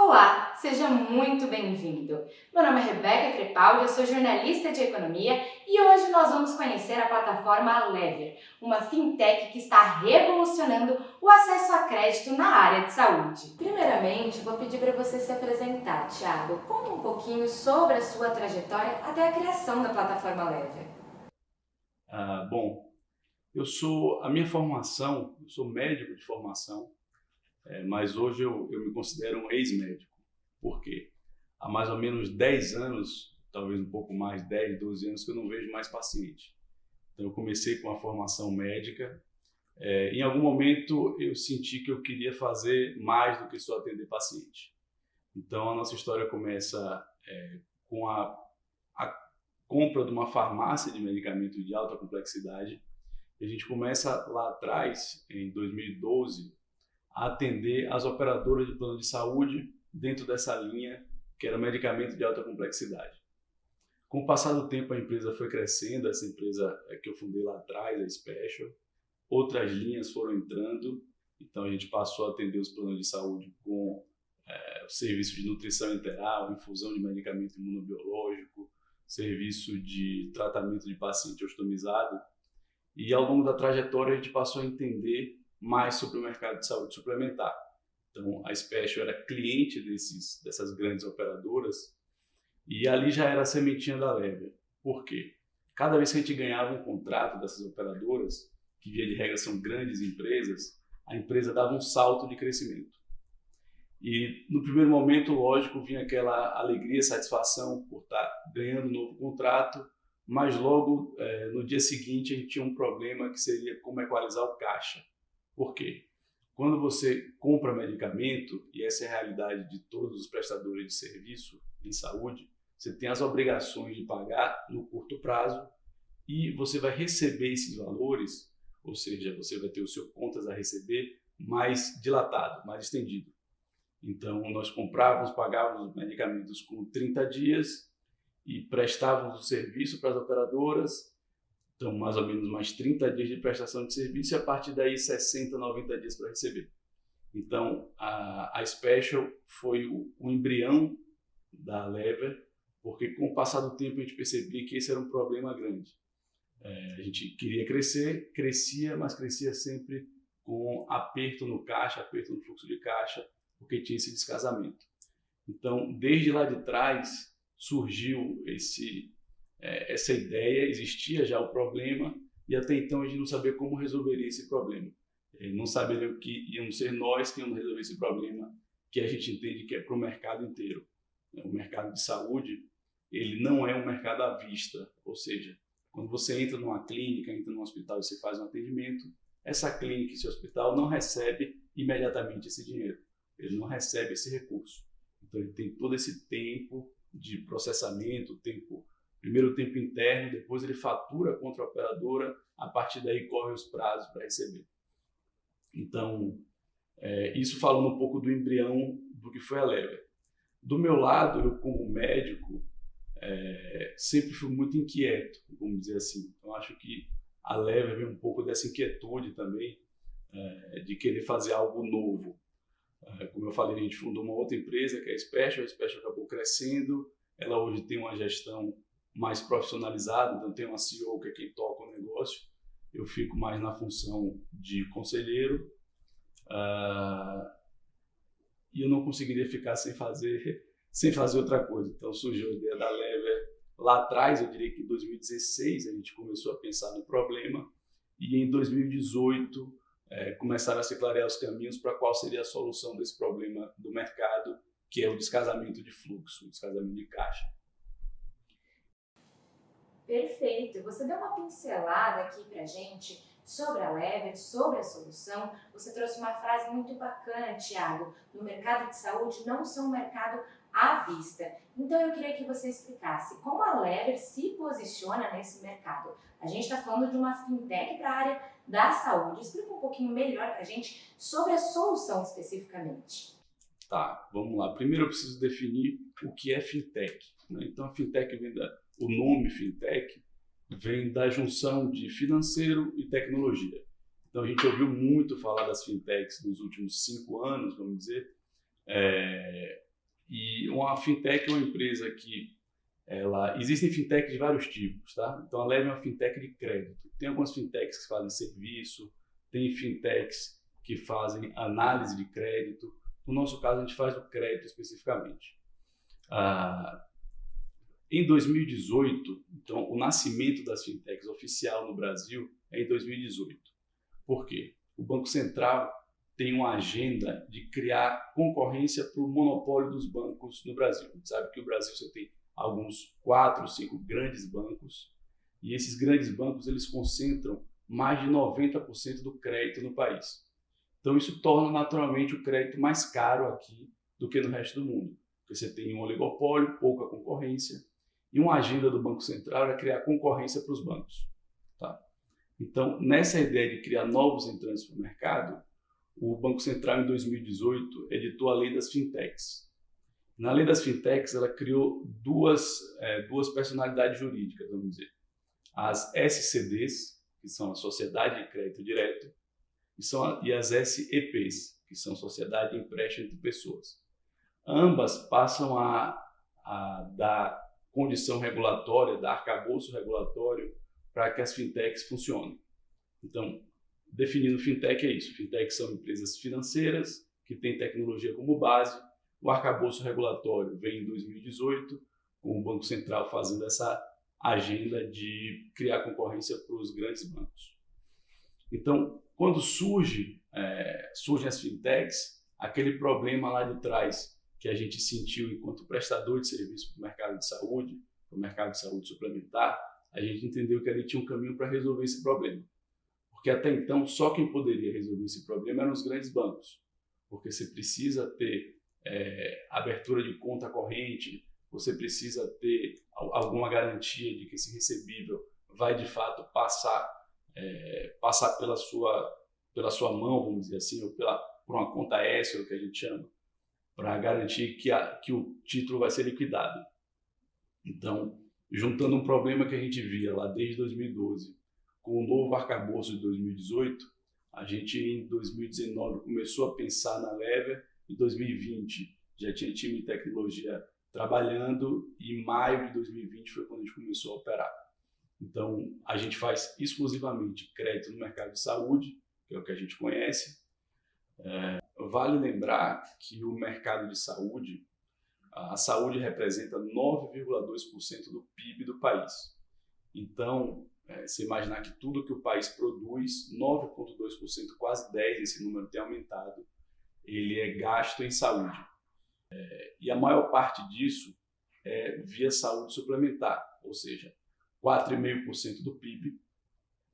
Olá, seja muito bem-vindo. Meu nome é Rebeca Crepaldi, eu sou jornalista de economia e hoje nós vamos conhecer a plataforma Lever, uma fintech que está revolucionando o acesso a crédito na área de saúde. Primeiramente, vou pedir para você se apresentar, Thiago. Conta um pouquinho sobre a sua trajetória até a criação da plataforma Lever. Bom, a minha formação, eu sou médico de formação, mas hoje eu me considero um ex-médico. Por quê? Há mais ou menos 10 anos, talvez um pouco mais, 10, 12 anos, que eu não vejo mais paciente. Então eu comecei com a formação médica. Em algum momento eu senti que eu queria fazer mais do que só atender paciente. Então a nossa história começa com a compra de uma farmácia de medicamentos de alta complexidade. E a gente começa lá atrás, em 2012, a atender as operadoras de plano de saúde dentro dessa linha que era medicamento de alta complexidade. Com o passar do tempo, a empresa foi crescendo, essa empresa que eu fundei lá atrás, a Special, outras linhas foram entrando, então a gente passou a atender os planos de saúde com o serviço de nutrição enteral, infusão de medicamento imunobiológico, serviço de tratamento de paciente ostomizado, e ao longo da trajetória a gente passou a entender mais sobre o mercado de saúde suplementar. Então a Special era cliente dessas grandes operadoras e ali já era a sementinha da Lever. Por quê? Cada vez que a gente ganhava um contrato dessas operadoras, que via de regra são grandes empresas, a empresa dava um salto de crescimento. E no primeiro momento, lógico, vinha aquela alegria, satisfação por estar ganhando um novo contrato, mas logo no dia seguinte a gente tinha um problema que seria como equalizar o caixa. Por quê? Quando você compra medicamento, e essa é a realidade de todos os prestadores de serviço em saúde, você tem as obrigações de pagar no curto prazo e você vai receber esses valores, ou seja, você vai ter o seu contas a receber mais dilatado, mais estendido. Então, nós comprávamos, pagávamos os medicamentos com 30 dias e prestávamos o serviço para as operadoras. Então, mais ou menos mais 30 dias de prestação de serviço e a partir daí 60, 90 dias para receber. Então, a Special foi o embrião da Lever, porque com o passar do tempo a gente percebia que esse era um problema grande. A gente queria crescer, crescia, mas crescia sempre com aperto no caixa, aperto no fluxo de caixa, porque tinha esse descasamento. Então, desde lá de trás, surgiu essa ideia, existia já o problema, e até então a gente não sabia como resolveria esse problema. Não sabia que íamos ser nós que íamos resolver esse problema, que a gente entende que é para o mercado inteiro. O mercado de saúde, ele não é um mercado à vista, ou seja, quando você entra numa clínica, entra num hospital e você faz um atendimento, essa clínica, esse hospital não recebe imediatamente esse dinheiro, ele não recebe esse recurso. Então ele tem todo esse tempo de processamento, primeiro o tempo interno, depois ele fatura contra a operadora, a partir daí corre os prazos para receber. Então, isso falando um pouco do embrião do que foi a Lever. Do meu lado, eu como médico, sempre fui muito inquieto, vamos dizer assim. Então, acho que a Lever vem um pouco dessa inquietude também, de querer fazer algo novo. Como eu falei, a gente fundou uma outra empresa, que é a Special acabou crescendo, ela hoje tem uma gestão mais profissionalizada, então tem uma CEO que é quem toca o negócio, eu fico mais na função de conselheiro, e eu não conseguiria ficar sem fazer outra coisa. Então surgiu a ideia da Lever lá atrás, eu diria que em 2016 a gente começou a pensar no problema, e em 2018 começaram a se clarear os caminhos para qual seria a solução desse problema do mercado, que é o descasamento de fluxo, o descasamento de caixa. Perfeito. Você deu uma pincelada aqui pra gente sobre a Lever, sobre a solução. Você trouxe uma frase muito bacana, Thiago. No mercado de saúde, não são um mercado à vista. Então eu queria que você explicasse como a Lever se posiciona nesse mercado. A gente está falando de uma fintech para a área da saúde. Explica um pouquinho melhor para a gente sobre a solução especificamente. Tá, vamos lá. Primeiro eu preciso definir o que é fintech, né? Então a fintech o nome fintech vem da junção de financeiro e tecnologia. Então a gente ouviu muito falar das fintechs nos últimos 5 anos, vamos dizer, E uma fintech é uma empresa que existem fintechs de vários tipos, tá? Então a Leve é uma fintech de crédito. Tem algumas fintechs que fazem serviço, tem fintechs que fazem análise de crédito. No nosso caso, a gente faz o crédito especificamente. Em 2018, então, o nascimento das fintechs oficial no Brasil é em 2018. Por quê? O Banco Central tem uma agenda de criar concorrência para o monopólio dos bancos no Brasil. A gente sabe que o Brasil você tem alguns 4, 5 grandes bancos, e esses grandes bancos eles concentram mais de 90% do crédito no país. Então isso torna naturalmente o crédito mais caro aqui do que no resto do mundo, porque você tem um oligopólio, pouca concorrência, e uma agenda do Banco Central é criar concorrência para os bancos. Tá? Então, nessa ideia de criar novos entrantes para o mercado, o Banco Central, em 2018, editou a Lei das Fintechs. Na Lei das Fintechs, ela criou duas personalidades jurídicas, vamos dizer. As SCDs, que são a Sociedade de Crédito Direto, e as SEPs, que são Sociedade de Empréstimo entre Pessoas. Ambas passam a dar condição regulatória, dar arcabouço regulatório para que as fintechs funcionem. Então, definindo fintech é isso. Fintechs são empresas financeiras que têm tecnologia como base. O arcabouço regulatório vem em 2018, com o Banco Central fazendo essa agenda de criar concorrência para os grandes bancos. Então, quando surgem as fintechs, aquele problema lá de trás que a gente sentiu enquanto prestador de serviço para o mercado de saúde suplementar, a gente entendeu que ali tinha um caminho para resolver esse problema. Porque até então, só quem poderia resolver esse problema eram os grandes bancos. Porque você precisa ter abertura de conta corrente, você precisa ter alguma garantia de que esse recebível vai de fato passar pela sua mão, vamos dizer assim, ou por uma conta escrow, que a gente chama, para garantir que o título vai ser liquidado. Então, juntando um problema que a gente via lá desde 2012 com o novo arcabouço de 2018, a gente em 2019 começou a pensar na Lever, em 2020 já tinha time de tecnologia trabalhando e em maio de 2020 foi quando a gente começou a operar. Então, a gente faz exclusivamente crédito no mercado de saúde, que é o que a gente conhece. Vale lembrar que o mercado de saúde, a saúde representa 9,2% do PIB do país. Então, você imaginar que tudo que o país produz, 9,2%, quase 10%, esse número tem aumentado, ele é gasto em saúde. E a maior parte disso é via saúde suplementar, ou seja, 4,5% do PIB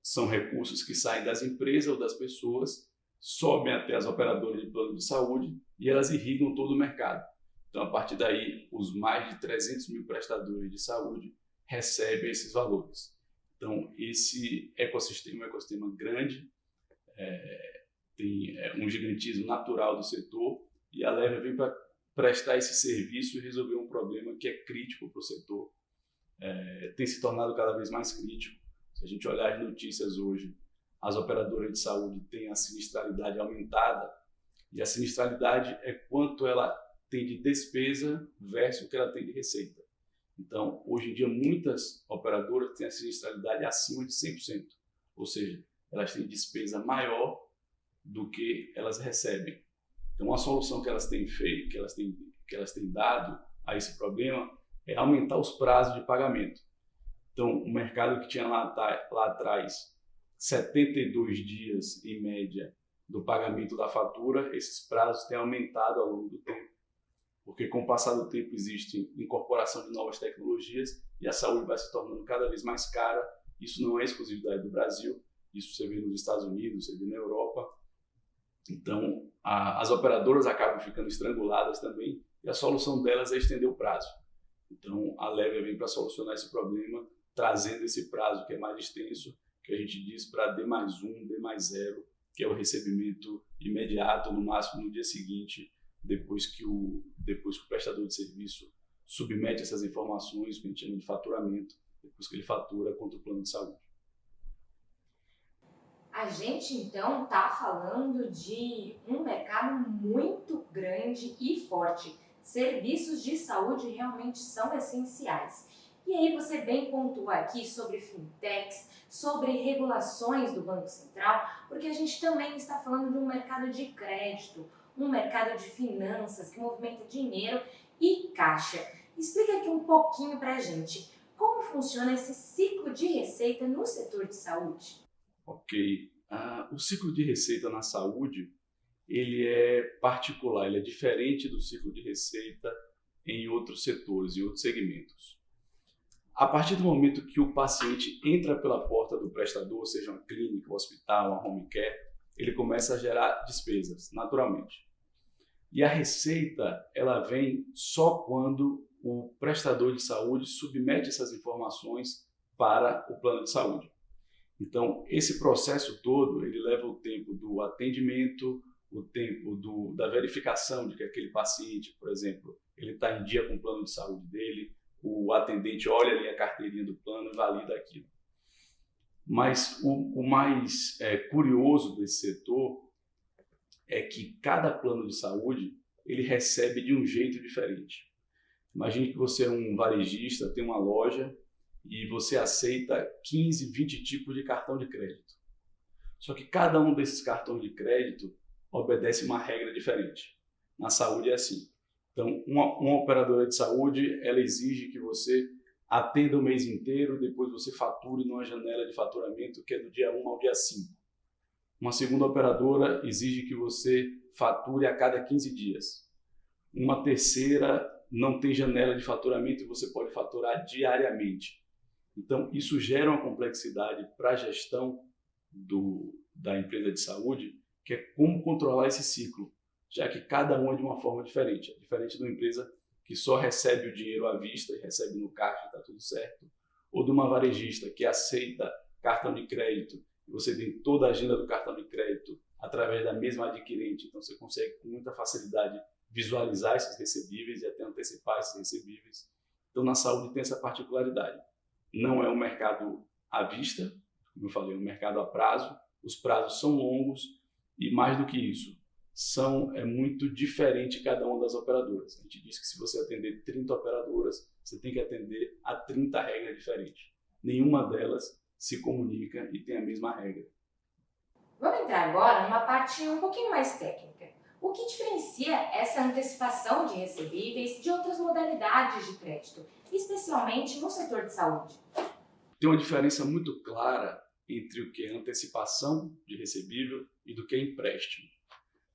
são recursos que saem das empresas ou das pessoas, sobem até as operadoras de plano de saúde e elas irrigam todo o mercado. Então, a partir daí, os mais de 300 mil prestadores de saúde recebem esses valores. Então, esse ecossistema é um ecossistema grande, tem um gigantismo natural do setor e a Lever vem para prestar esse serviço e resolver um problema que é crítico para o setor. Tem se tornado cada vez mais crítico. Se a gente olhar as notícias hoje, as operadoras de saúde têm a sinistralidade aumentada e a sinistralidade é quanto ela tem de despesa versus o que ela tem de receita. Então, hoje em dia, muitas operadoras têm a sinistralidade acima de 100%, ou seja, elas têm despesa maior do que elas recebem. Então, uma solução que elas têm feito, que elas têm dado a esse problema é aumentar os prazos de pagamento. Então, o mercado que tinha lá atrás 72 dias em média do pagamento da fatura, esses prazos têm aumentado ao longo do tempo, porque com o passar do tempo existe incorporação de novas tecnologias e a saúde vai se tornando cada vez mais cara. Isso não é exclusividade do Brasil, isso você vê nos Estados Unidos, você vê na Europa. Então, as operadoras acabam ficando estranguladas também e a solução delas é estender o prazo. Então, a Lever vem para solucionar esse problema, trazendo esse prazo que é mais extenso, que a gente diz para D+1, D+0, que é o recebimento imediato, no máximo no dia seguinte, depois que o prestador de serviço submete essas informações, que a gente chama de faturamento, depois que ele fatura contra o plano de saúde. A gente, então, está falando de um mercado muito grande e forte. serviços de saúde realmente são essenciais. E aí você bem pontuou aqui sobre fintechs, sobre regulações do Banco Central, porque a gente também está falando de um mercado de crédito, um mercado de finanças que movimenta dinheiro e caixa. Explica aqui um pouquinho para a gente como funciona esse ciclo de receita no setor de saúde. Ok. O ciclo de receita na saúde, ele é particular, ele é diferente do ciclo de receita em outros setores, em outros segmentos. A partir do momento que o paciente entra pela porta do prestador, seja uma clínica, um hospital, uma home care, ele começa a gerar despesas, naturalmente. E a receita, ela vem só quando o prestador de saúde submete essas informações para o plano de saúde. Então, esse processo todo, ele leva o tempo do atendimento, o tempo da verificação de que aquele paciente, por exemplo, ele está em dia com o plano de saúde dele, o atendente olha ali a carteirinha do plano e valida aquilo. Mas o mais curioso desse setor é que cada plano de saúde ele recebe de um jeito diferente. Imagine que você é um varejista, tem uma loja e você aceita 15, 20 tipos de cartão de crédito. Só que cada um desses cartões de crédito obedece uma regra diferente. Na saúde é assim. Então, uma operadora de saúde, ela exige que você atenda o mês inteiro, depois você fature numa janela de faturamento que é do dia 1 ao dia 5. Uma segunda operadora exige que você fature a cada 15 dias. Uma terceira não tem janela de faturamento e você pode faturar diariamente. Então, isso gera uma complexidade para a gestão da empresa de saúde, que é como controlar esse ciclo, já que cada um é de uma forma diferente. É diferente de uma empresa que só recebe o dinheiro à vista e recebe no caixa e está tudo certo, ou de uma varejista que aceita cartão de crédito e você tem toda a agenda do cartão de crédito através da mesma adquirente, então você consegue com muita facilidade visualizar esses recebíveis e até antecipar esses recebíveis. Então, na saúde tem essa particularidade. Não é um mercado à vista, como eu falei, é um mercado a prazo, os prazos são longos e, mais do que isso, é muito diferente cada uma das operadoras. A gente diz que se você atender 30 operadoras, você tem que atender a 30 regras diferentes. Nenhuma delas se comunica e tem a mesma regra. Vamos entrar agora numa parte um pouquinho mais técnica. O que diferencia essa antecipação de recebíveis de outras modalidades de crédito, especialmente no setor de saúde? Tem uma diferença muito clara entre o que é antecipação de recebível e do que é empréstimo.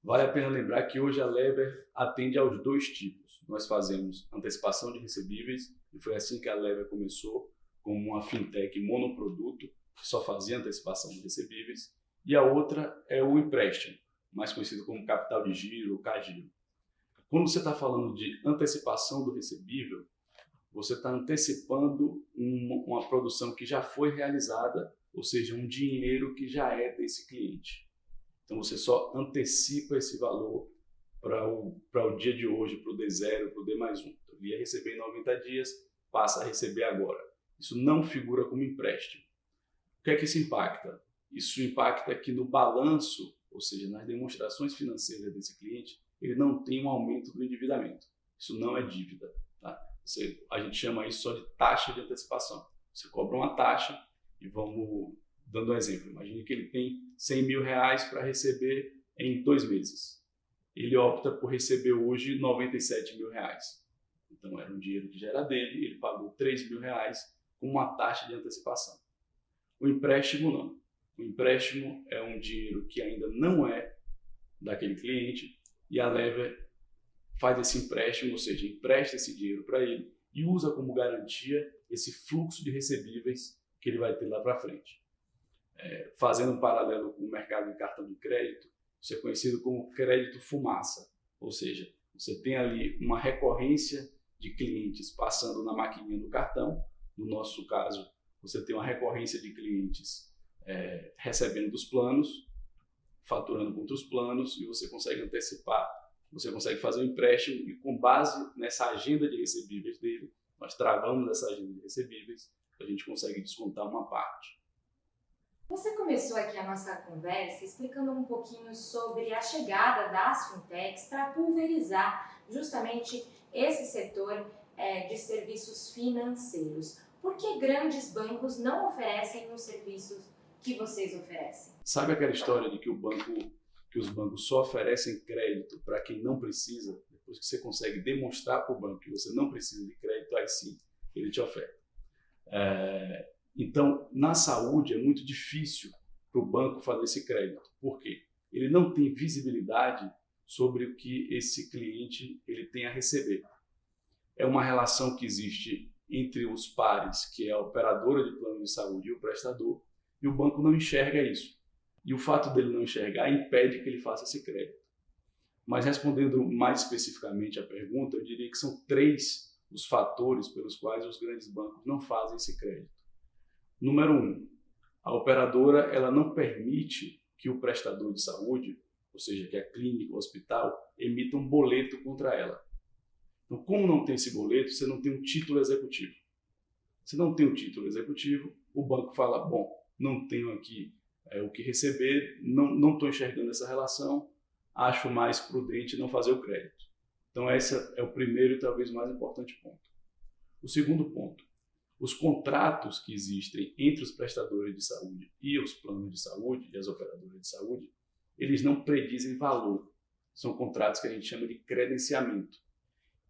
Vale a pena lembrar que hoje a Lever atende aos dois tipos. Nós fazemos antecipação de recebíveis, e foi assim que a Lever começou, como uma fintech monoproduto, que só fazia antecipação de recebíveis, e a outra é o empréstimo, mais conhecido como capital de giro ou CAGIRO. Quando você está falando de antecipação do recebível, você está antecipando uma produção que já foi realizada, ou seja, um dinheiro que já é desse cliente. Então você só antecipa esse valor para o dia de hoje, para o D0, para o D+1. Então, ele ia receber em 90 dias, passa a receber agora. Isso não figura como empréstimo. O que é que isso impacta? Isso impacta que no balanço, ou seja, nas demonstrações financeiras desse cliente, ele não tem um aumento do endividamento. Isso não é dívida. Tá? A gente chama isso só de taxa de antecipação. Você cobra uma taxa e vamos dando um exemplo. Imagine que ele tem 100 mil reais para receber em 2 meses. Ele opta por receber hoje 97 mil reais. Então era um dinheiro que já era dele, ele pagou 3 mil reais com uma taxa de antecipação. O empréstimo não. O empréstimo é um dinheiro que ainda não é daquele cliente e a Lever faz esse empréstimo, ou seja, empresta esse dinheiro para ele e usa como garantia esse fluxo de recebíveis que ele vai ter lá para frente. Fazendo um paralelo com o mercado de cartão de crédito, isso é conhecido como crédito fumaça, ou seja, você tem ali uma recorrência de clientes passando na maquininha do cartão, no nosso caso, você tem uma recorrência de clientes recebendo dos planos, faturando contra os planos e você consegue antecipar, você consegue fazer um empréstimo e com base nessa agenda de recebíveis dele, nós travamos essa agenda de recebíveis, a gente consegue descontar uma parte. Você começou aqui a nossa conversa explicando um pouquinho sobre a chegada das fintechs para pulverizar justamente esse setor de serviços financeiros. Por que grandes bancos não oferecem os serviços que vocês oferecem? Sabe aquela história de que os bancos só oferecem crédito para quem não precisa? Depois que você consegue demonstrar para o banco que você não precisa de crédito, aí sim ele te oferta. Então, na saúde é muito difícil para o banco fazer esse crédito. Por quê? Ele não tem visibilidade sobre o que esse cliente ele tem a receber. É uma relação que existe entre os pares, que é a operadora de plano de saúde e o prestador, e o banco não enxerga isso. E o fato dele não enxergar impede que ele faça esse crédito. Mas respondendo mais especificamente à pergunta, eu diria que são 3 os fatores pelos quais os grandes bancos não fazem esse crédito. Número 1, a operadora ela não permite que o prestador de saúde, ou seja, que a clínica, o hospital, emita um boleto contra ela. Então, como não tem esse boleto, você não tem um título executivo. Se não tem um título executivo, o banco fala, bom, não tenho aqui o que receber, não estou enxergando essa relação, acho mais prudente não fazer o crédito. Então, esse é o primeiro e talvez mais importante ponto. O segundo ponto, os contratos que existem entre os prestadores de saúde e os planos de saúde e as operadoras de saúde, eles não predizem valor. São contratos que a gente chama de credenciamento.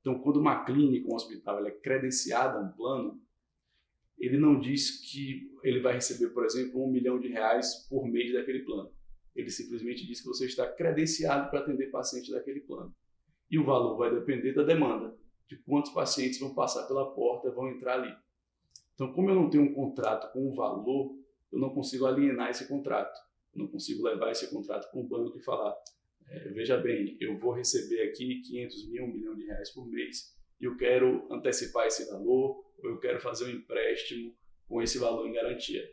Então, quando uma clínica, um hospital, ela é credenciada a um plano, ele não diz que ele vai receber, por exemplo, R$1 milhão por mês daquele plano. Ele simplesmente diz que você está credenciado para atender pacientes daquele plano. E o valor vai depender da demanda, de quantos pacientes vão passar pela porta, vão entrar ali. Então, como eu não tenho um contrato com um valor, eu não consigo alienar esse contrato. Eu não consigo levar esse contrato para um banco e falar, veja bem, eu vou receber aqui 500 mil, R$1 milhão por mês e eu quero antecipar esse valor ou eu quero fazer um empréstimo com esse valor em garantia.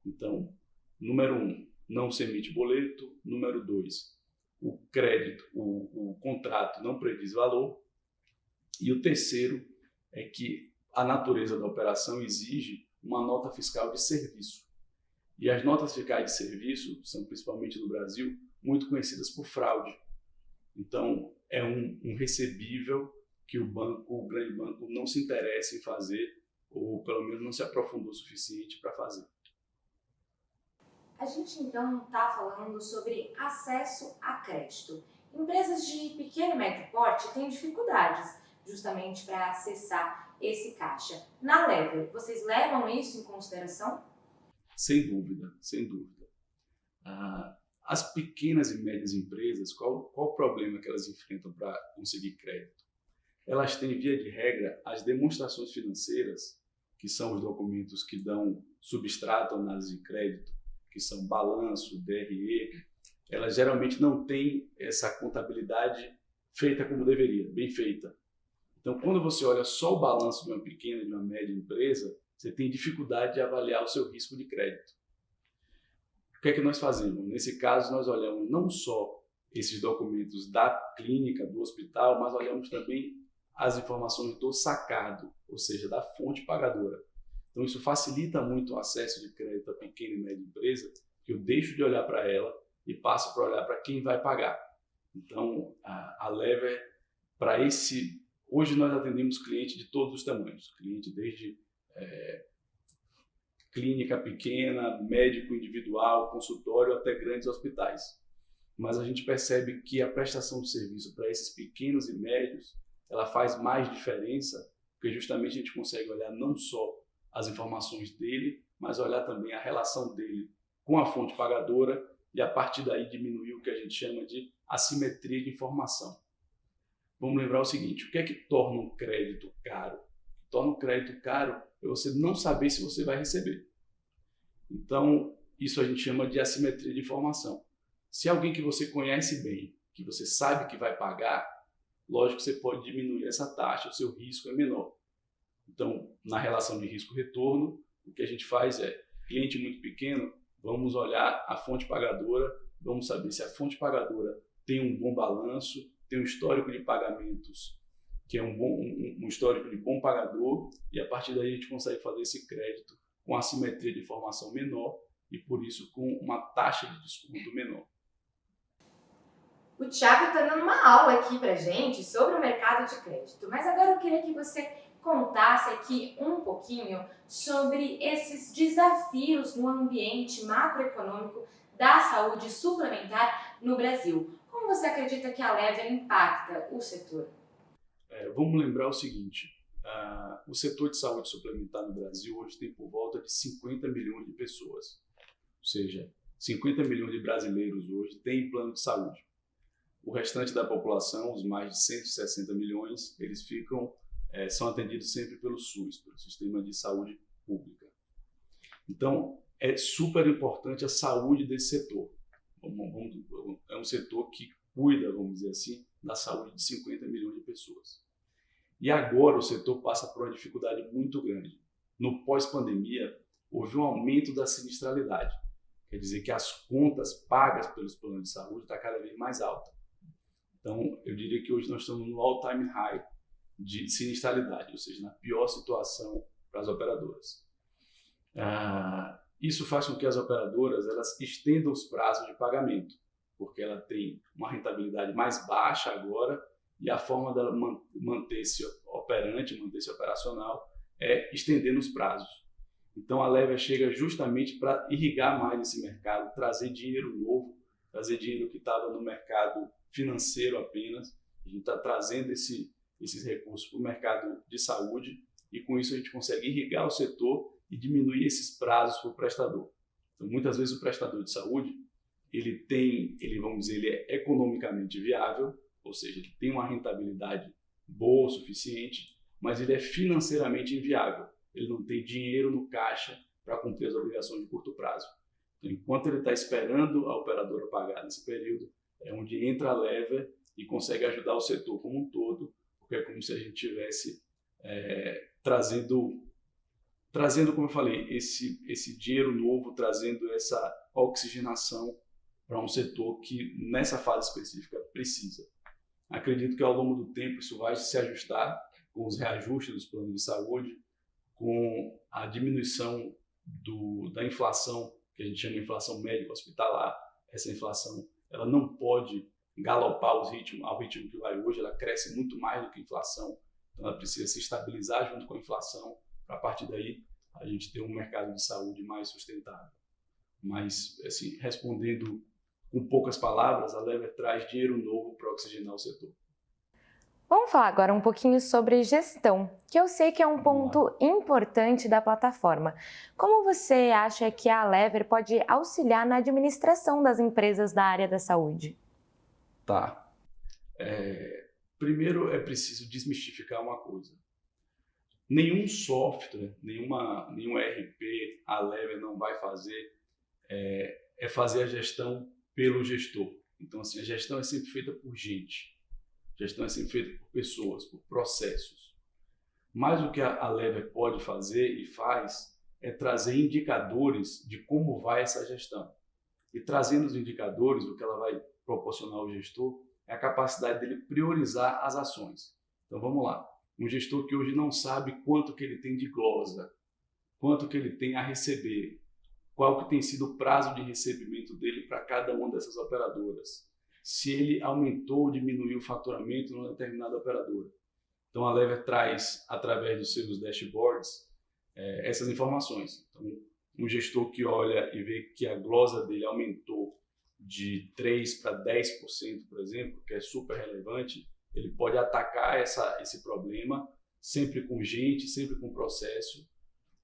Então, número 1, não se emite boleto. Número 2, o crédito, o contrato não prediz valor. E o terceiro é que a natureza da operação exige uma nota fiscal de serviço. E as notas fiscais de serviço são, principalmente no Brasil, muito conhecidas por fraude. Então, é um recebível que o grande banco não se interessa em fazer, ou pelo menos não se aprofundou o suficiente para fazer. A gente então está falando sobre acesso a crédito. Empresas de pequeno e médio porte têm dificuldades justamente para acessar esse caixa. Na Lever, vocês levam isso em consideração? Sem dúvida, sem dúvida. As pequenas e médias empresas, qual o problema que elas enfrentam para conseguir crédito? Elas têm, via de regra, as demonstrações financeiras, que são os documentos que dão substrato à análise de crédito, que são balanço, DRE, elas geralmente não têm essa contabilidade feita como deveria, bem feita. Então, quando você olha só o balanço de uma pequena e de uma média empresa, você tem dificuldade de avaliar o seu risco de crédito. O que é que nós fazemos? Nesse caso, nós olhamos não só esses documentos da clínica, do hospital, mas olhamos também as informações do sacado, ou seja, da fonte pagadora. Então, isso facilita muito o acesso de crédito à pequena e média empresa, que eu deixo de olhar para ela e passo para olhar para quem vai pagar. Então, a Lever, para esse... Hoje nós atendemos clientes de todos os tamanhos, cliente desde clínica pequena, médico individual, consultório, até grandes hospitais. Mas a gente percebe que a prestação de serviço para esses pequenos e médios, ela faz mais diferença, porque justamente a gente consegue olhar não só as informações dele, mas olhar também a relação dele com a fonte pagadora e a partir daí diminuir o que a gente chama de assimetria de informação. Vamos lembrar o seguinte, o que é que torna um crédito caro? Torna um crédito caro é você não saber se você vai receber. Então, isso a gente chama de assimetria de informação. Se alguém que você conhece bem, que você sabe que vai pagar, lógico que você pode diminuir essa taxa, o seu risco é menor. Então, na relação de risco-retorno, o que a gente faz é, cliente muito pequeno, vamos olhar a fonte pagadora, vamos saber se a fonte pagadora tem um bom balanço, tem um histórico de pagamentos, que é um histórico de bom pagador, e a partir daí a gente consegue fazer esse crédito com assimetria de informação menor e, por isso, com uma taxa de desconto menor. O Thiago está dando uma aula aqui para gente sobre o mercado de crédito, mas agora eu queria que você contasse aqui um pouquinho sobre esses desafios no ambiente macroeconômico da saúde suplementar no Brasil. Como você acredita que a Lever impacta o setor? Vamos lembrar o seguinte, o setor de saúde suplementar no Brasil hoje tem por volta de 50 milhões de pessoas, ou seja, 50 milhões de brasileiros hoje têm plano de saúde. O restante da população, os mais de 160 milhões, eles são atendidos sempre pelo SUS, pelo Sistema de Saúde Pública. Então, é super importante a saúde desse setor. É um setor que cuida, vamos dizer assim, da saúde de 50 milhões de pessoas. E agora o setor passa por uma dificuldade muito grande. No pós-pandemia, houve um aumento da sinistralidade. Quer dizer que as contas pagas pelos planos de saúde estão cada vez mais altas. Então, eu diria que hoje nós estamos no all-time high de sinistralidade, ou seja, na pior situação para as operadoras. Isso faz com que as operadoras elas estendam os prazos de pagamento, porque ela tem uma rentabilidade mais baixa agora e a forma dela manter-se operante, manter-se operacional, é estendendo os prazos. Então, a Lever chega justamente para irrigar mais esse mercado, trazer dinheiro novo, trazer dinheiro que estava no mercado financeiro apenas. A gente está trazendo esses recursos para o mercado de saúde e com isso a gente consegue irrigar o setor e diminuir esses prazos para o prestador. Então, muitas vezes o prestador de saúde, ele é economicamente viável, ou seja, ele tem uma rentabilidade boa o suficiente, mas ele é financeiramente inviável. Ele não tem dinheiro no caixa para cumprir as obrigações de curto prazo. Então, enquanto ele está esperando a operadora pagar nesse período, é onde entra a Lever e consegue ajudar o setor como um todo, porque é como se a gente tivesse trazendo, como eu falei, esse dinheiro novo, trazendo essa oxigenação para um setor que nessa fase específica precisa. Acredito que ao longo do tempo isso vai se ajustar com os reajustes dos planos de saúde, com a diminuição da inflação, que a gente chama de inflação médica hospitalar. Essa inflação ela não pode galopar ao ritmo que vai hoje, ela cresce muito mais do que a inflação, então ela precisa se estabilizar junto com a inflação, para a partir daí a gente ter um mercado de saúde mais sustentável. Mas, assim, respondendo com poucas palavras, a Lever traz dinheiro novo para oxigenar o setor. Vamos falar agora um pouquinho sobre gestão, que eu sei que é um ponto importante da plataforma. Como você acha que a Lever pode auxiliar na administração das empresas da área da saúde? Tá. Primeiro é preciso desmistificar uma coisa. Nenhum software, nenhum ERP a Lever não vai fazer fazer a gestão pelo gestor. Então, assim, a gestão é sempre feita por gente. A gestão é sempre feita por pessoas, por processos. Mas o que a Lever pode fazer e faz é trazer indicadores de como vai essa gestão. E trazendo os indicadores, o que ela vai proporcionar ao gestor é a capacidade dele priorizar as ações. Então vamos lá. Um gestor que hoje não sabe quanto que ele tem de glosa, quanto que ele tem a receber, qual que tem sido o prazo de recebimento dele para cada uma dessas operadoras, se ele aumentou ou diminuiu o faturamento numa determinada operadora. Então a Lever traz, através dos seus dashboards, essas informações. Então, um gestor que olha e vê que a glosa dele aumentou de 3% para 10%, por exemplo, que é super relevante, ele pode atacar esse problema sempre com gente, sempre com processo,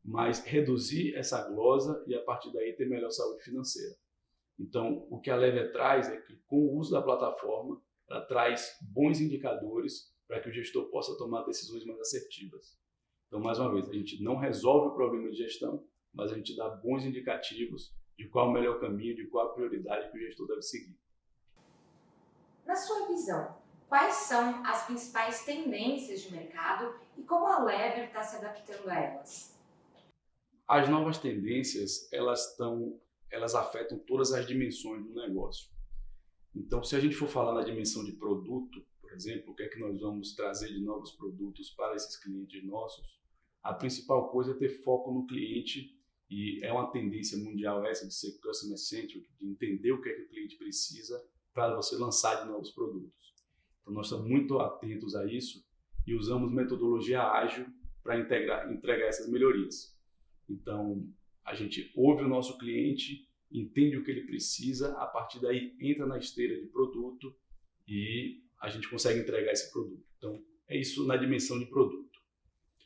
mas reduzir essa glosa e a partir daí ter melhor saúde financeira. Então, o que a Lever traz é que com o uso da plataforma, ela traz bons indicadores para que o gestor possa tomar decisões mais assertivas. Então, mais uma vez, a gente não resolve o problema de gestão, mas a gente dá bons indicativos de qual é o melhor caminho, de qual a prioridade que o gestor deve seguir. Na sua visão, quais são as principais tendências de mercado e como a Lever está se adaptando a elas? As novas tendências, elas afetam todas as dimensões do negócio. Então, se a gente for falar na dimensão de produto, por exemplo, o que é que nós vamos trazer de novos produtos para esses clientes nossos, a principal coisa é ter foco no cliente, e é uma tendência mundial essa de ser customer centric, de entender o que é que o cliente precisa para você lançar de novos produtos. Então, nós estamos muito atentos a isso e usamos metodologia ágil para entregar essas melhorias. Então, a gente ouve o nosso cliente, entende o que ele precisa, a partir daí entra na esteira de produto e a gente consegue entregar esse produto. Então, é isso na dimensão de produto.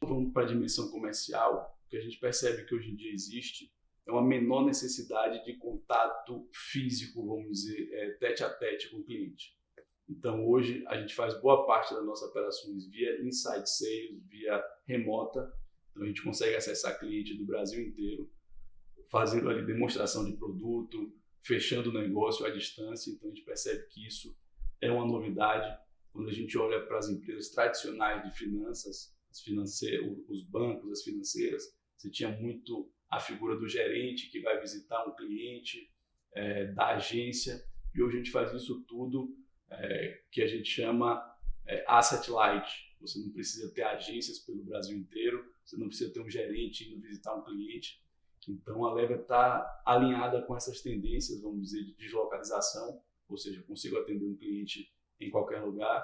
Vamos para a dimensão comercial, que a gente percebe que hoje em dia existe uma menor necessidade de contato físico, vamos dizer, tete a tete com o cliente. Então, hoje, a gente faz boa parte das nossas operações via inside sales, via remota. Então, a gente consegue acessar cliente do Brasil inteiro, fazendo ali demonstração de produto, fechando o negócio à distância. Então, a gente percebe que isso é uma novidade. Quando a gente olha para as empresas tradicionais de finanças, os bancos, as financeiras, você tinha muito a figura do gerente que vai visitar um cliente, da agência, e hoje a gente faz isso tudo que a gente chama asset light. Você não precisa ter agências pelo Brasil inteiro, você não precisa ter um gerente indo visitar um cliente. Então a Lever está alinhada com essas tendências, vamos dizer, de deslocalização, ou seja, eu consigo atender um cliente em qualquer lugar,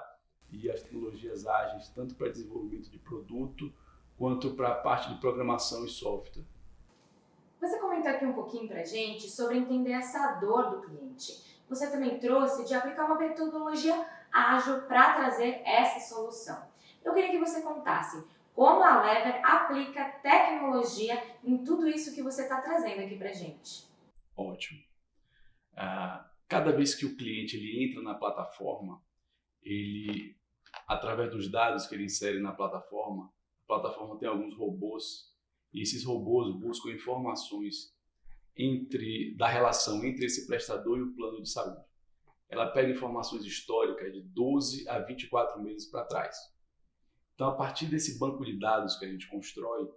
e as tecnologias ágeis, tanto para desenvolvimento de produto, quanto para a parte de programação e software. Você comentou aqui um pouquinho para a gente sobre entender essa dor do cliente. Você também trouxe de aplicar uma metodologia ágil para trazer essa solução. Eu queria que você contasse como a Lever aplica tecnologia em tudo isso que você está trazendo aqui para a gente. Ótimo. Cada vez que o cliente ele entra na plataforma, ele, através dos dados que ele insere na plataforma, a plataforma tem alguns robôs, e esses robôs buscam informações da relação entre esse prestador e o plano de saúde. Ela pega informações históricas de 12 a 24 meses para trás. Então, a partir desse banco de dados que a gente constrói,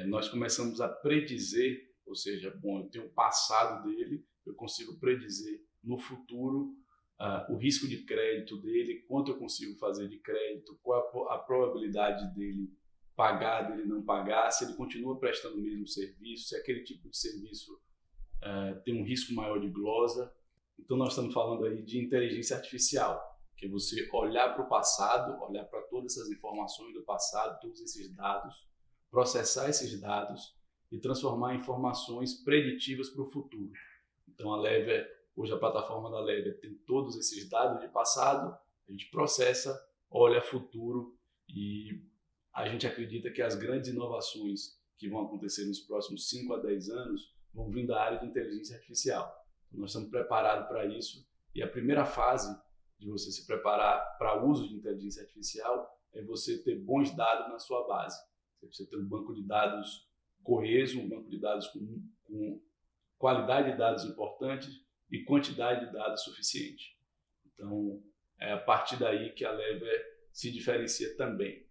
nós começamos a predizer, ou seja, eu tenho o passado dele, eu consigo predizer no futuro o risco de crédito dele, quanto eu consigo fazer de crédito, qual a probabilidade dele pagar, dele não pagar, se ele continua prestando o mesmo serviço, se aquele tipo de serviço tem um risco maior de glosa. Então nós estamos falando aí de inteligência artificial, que é você olhar para o passado, olhar para todas essas informações do passado, todos esses dados, processar esses dados e transformar em informações preditivas para o futuro. Então a Lever, hoje a plataforma da Lever tem todos esses dados de passado, a gente processa, olha futuro e a gente acredita que as grandes inovações que vão acontecer nos próximos 5 a 10 anos vão vir da área de inteligência artificial. Então, nós estamos preparados para isso e a primeira fase de você se preparar para o uso de inteligência artificial é você ter bons dados na sua base. Você precisa ter um banco de dados coeso, um banco de dados com qualidade de dados importante e quantidade de dados suficiente. Então, é a partir daí que a Lever se diferencia também.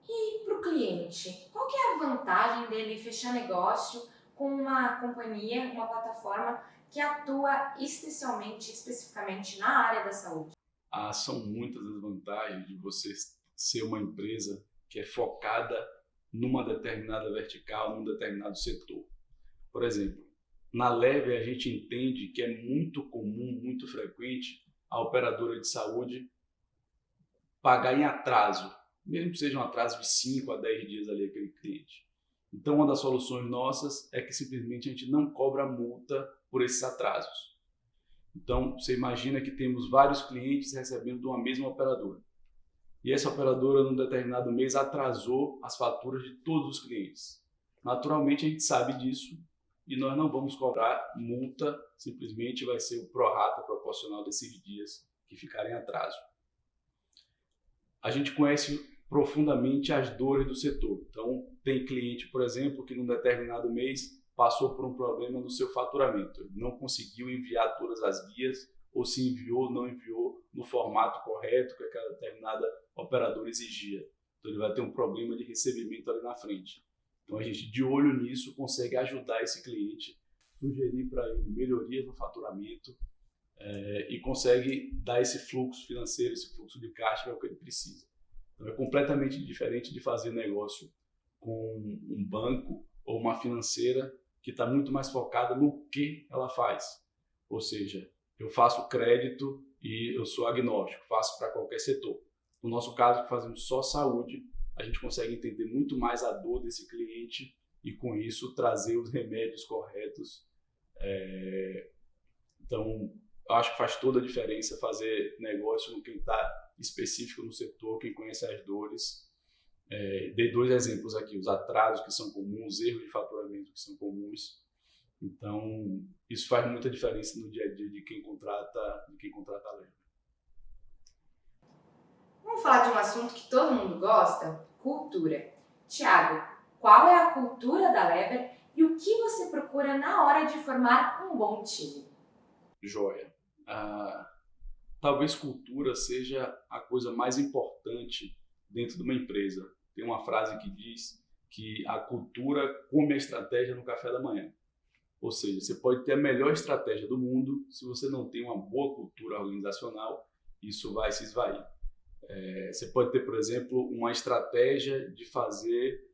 E para o cliente, qual que é a vantagem dele fechar negócio com uma companhia, uma plataforma que atua especificamente na área da saúde? São muitas as vantagens de você ser uma empresa que é focada numa determinada vertical, num determinado setor. Por exemplo, na Lever a gente entende que é muito comum, muito frequente, a operadora de saúde pagar em atraso, mesmo que seja um atraso de 5 a 10 dias ali aquele cliente. Então, uma das soluções nossas é que simplesmente a gente não cobra multa por esses atrasos. Então, você imagina que temos vários clientes recebendo de uma mesma operadora. E essa operadora, num determinado mês, atrasou as faturas de todos os clientes. Naturalmente, a gente sabe disso e nós não vamos cobrar multa, simplesmente vai ser o prorata proporcional desses dias que ficarem em atraso. A gente conhece profundamente as dores do setor. Então, tem cliente, por exemplo, que num determinado mês passou por um problema no seu faturamento. Ele não conseguiu enviar todas as guias, ou se enviou, não enviou no formato correto que aquela determinada operadora exigia. Então, ele vai ter um problema de recebimento ali na frente. Então, a gente, de olho nisso, consegue ajudar esse cliente, sugerir para ele melhorias no faturamento e consegue dar esse fluxo financeiro, esse fluxo de caixa que é o que ele precisa. Então, é completamente diferente de fazer negócio com um banco ou uma financeira que está muito mais focada no que ela faz. Ou seja, eu faço crédito e eu sou agnóstico, faço para qualquer setor. No nosso caso, que fazemos só saúde, a gente consegue entender muito mais a dor desse cliente e, com isso, trazer os remédios corretos. Então, eu acho que faz toda a diferença fazer negócio com quem está específico no setor, quem conhece as dores. Dei 2 exemplos aqui, os atrasos que são comuns, os erros de faturamento que são comuns. Então, isso faz muita diferença no dia a dia de quem contrata a Lever. Vamos falar de um assunto que todo mundo gosta? Cultura. Tiago, qual é a cultura da Lever e o que você procura na hora de formar um bom time? Joia. Talvez cultura seja a coisa mais importante dentro de uma empresa. Tem uma frase que diz que a cultura come a estratégia no café da manhã. Ou seja, você pode ter a melhor estratégia do mundo, se você não tem uma boa cultura organizacional, isso vai se esvair. Você pode ter, por exemplo, uma estratégia de fazer,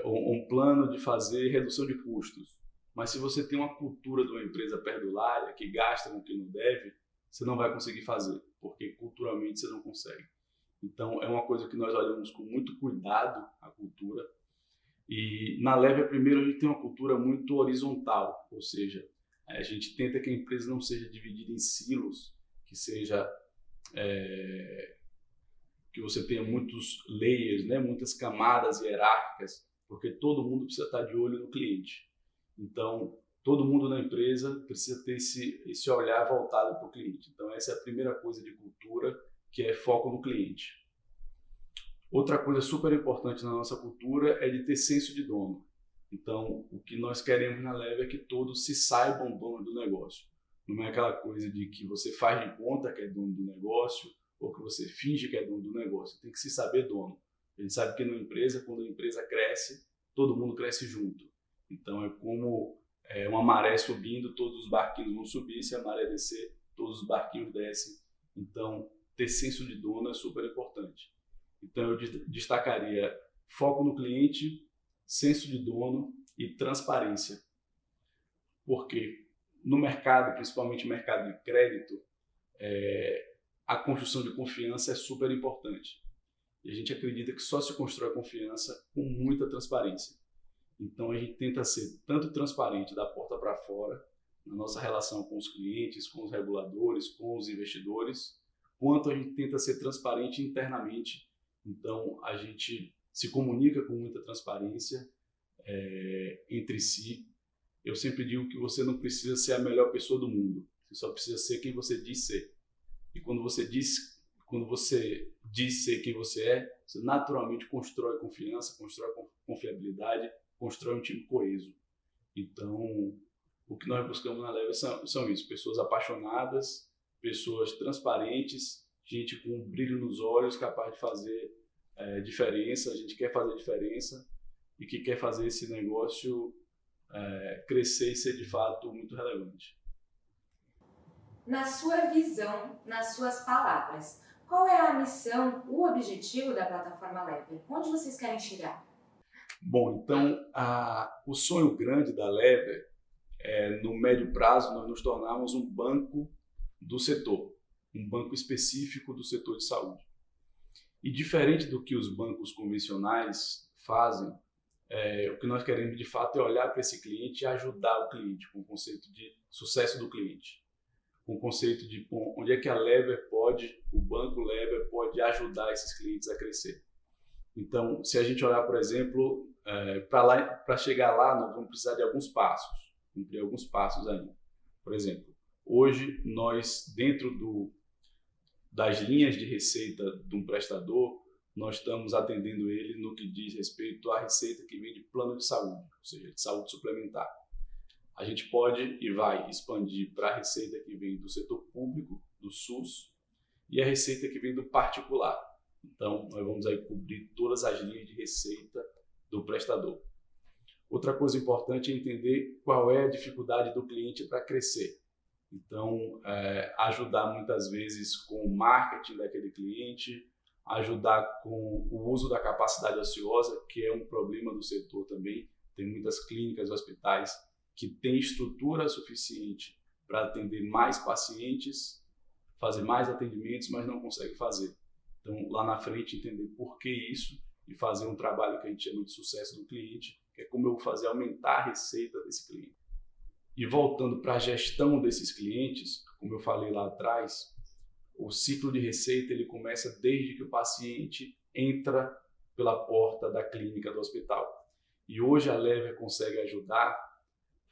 um plano de fazer redução de custos. Mas se você tem uma cultura de uma empresa perdulária, que gasta com o que não deve, você não vai conseguir fazer, porque culturalmente você não consegue. Então, é uma coisa que nós olhamos com muito cuidado, a cultura. E na Lever, primeiro, a gente tem uma cultura muito horizontal, ou seja, a gente tenta que a empresa não seja dividida em silos, que você tenha muitos layers, né, muitas camadas hierárquicas, porque todo mundo precisa estar de olho no cliente. Então, todo mundo na empresa precisa ter esse olhar voltado para o cliente. Então, essa é a primeira coisa de cultura, que é foco no cliente. Outra coisa super importante na nossa cultura é de ter senso de dono. Então, o que nós queremos na Lever é que todos se saibam dono do negócio. Não é aquela coisa de que você faz de conta que é dono do negócio ou que você finge que é dono do negócio. Tem que se saber dono. A gente sabe que numa empresa, quando a empresa cresce, todo mundo cresce junto. Então, é como uma maré subindo, todos os barquinhos vão subir. Se a maré descer, todos os barquinhos descem. Então, ter senso de dono é super importante. Então, eu destacaria foco no cliente, senso de dono e transparência. Porque no mercado, principalmente no mercado de crédito, a construção de confiança é super importante. E a gente acredita que só se constrói confiança com muita transparência. Então, a gente tenta ser tanto transparente da porta para fora, na nossa relação com os clientes, com os reguladores, com os investidores, quanto a gente tenta ser transparente internamente. Então, a gente se comunica com muita transparência entre si. Eu sempre digo que você não precisa ser a melhor pessoa do mundo. Você só precisa ser quem você diz ser. E quando você diz ser quem você é, você naturalmente constrói confiança, constrói confiabilidade, constrói um time coeso. Então, o que nós buscamos na Lever são isso. Pessoas apaixonadas, pessoas transparentes, gente com um brilho nos olhos, capaz de fazer diferença. A gente quer fazer diferença e que quer fazer esse negócio crescer e ser de fato muito relevante. Na sua visão, nas suas palavras, qual é a missão, o objetivo da plataforma Lever? Onde vocês querem chegar? Bom, então, o sonho grande da Lever no médio prazo, nós nos tornarmos um banco do setor, um banco específico do setor de saúde. E diferente do que os bancos convencionais fazem, o que nós queremos de fato é olhar para esse cliente e ajudar o cliente com o conceito de sucesso do cliente, com o conceito de onde é que a Lever o banco Lever pode ajudar esses clientes a crescer. Então, se a gente olhar, por exemplo, para chegar lá, nós vamos precisar de alguns passos, cumprir alguns passos ainda. Por exemplo, hoje nós, dentro das linhas de receita de um prestador, nós estamos atendendo ele no que diz respeito à receita que vem de plano de saúde, ou seja, de saúde suplementar. A gente pode e vai expandir para a receita que vem do setor público, do SUS, e a receita que vem do particular. Então, nós vamos aí cobrir todas as linhas de receita do prestador. Outra coisa importante é entender qual é a dificuldade do cliente para crescer. Então, ajudar muitas vezes com o marketing daquele cliente, ajudar com o uso da capacidade ociosa, que é um problema do setor também. Tem muitas clínicas, hospitais que têm estrutura suficiente para atender mais pacientes, fazer mais atendimentos, mas não consegue fazer. Então, lá na frente, entender por que isso e fazer um trabalho que a gente chama de sucesso do cliente, que é como eu vou fazer aumentar a receita desse cliente. E voltando para a gestão desses clientes, como eu falei lá atrás, o ciclo de receita ele começa desde que o paciente entra pela porta da clínica do hospital. E hoje a Lever consegue ajudar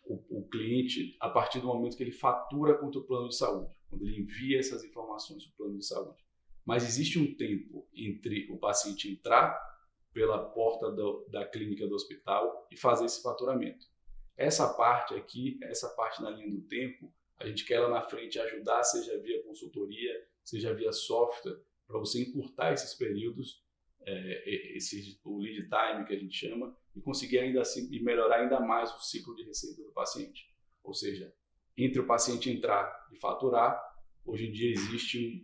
o cliente a partir do momento que ele fatura contra o plano de saúde, quando ele envia essas informações para o plano de saúde. Mas existe um tempo entre o paciente entrar pela porta da clínica do hospital e fazer esse faturamento. Essa parte aqui, essa parte na linha do tempo, a gente quer lá na frente ajudar, seja via consultoria, seja via software, para você encurtar esses períodos, o lead time que a gente chama, e conseguir ainda assim e melhorar ainda mais o ciclo de receita do paciente. Ou seja, entre o paciente entrar e faturar, hoje em dia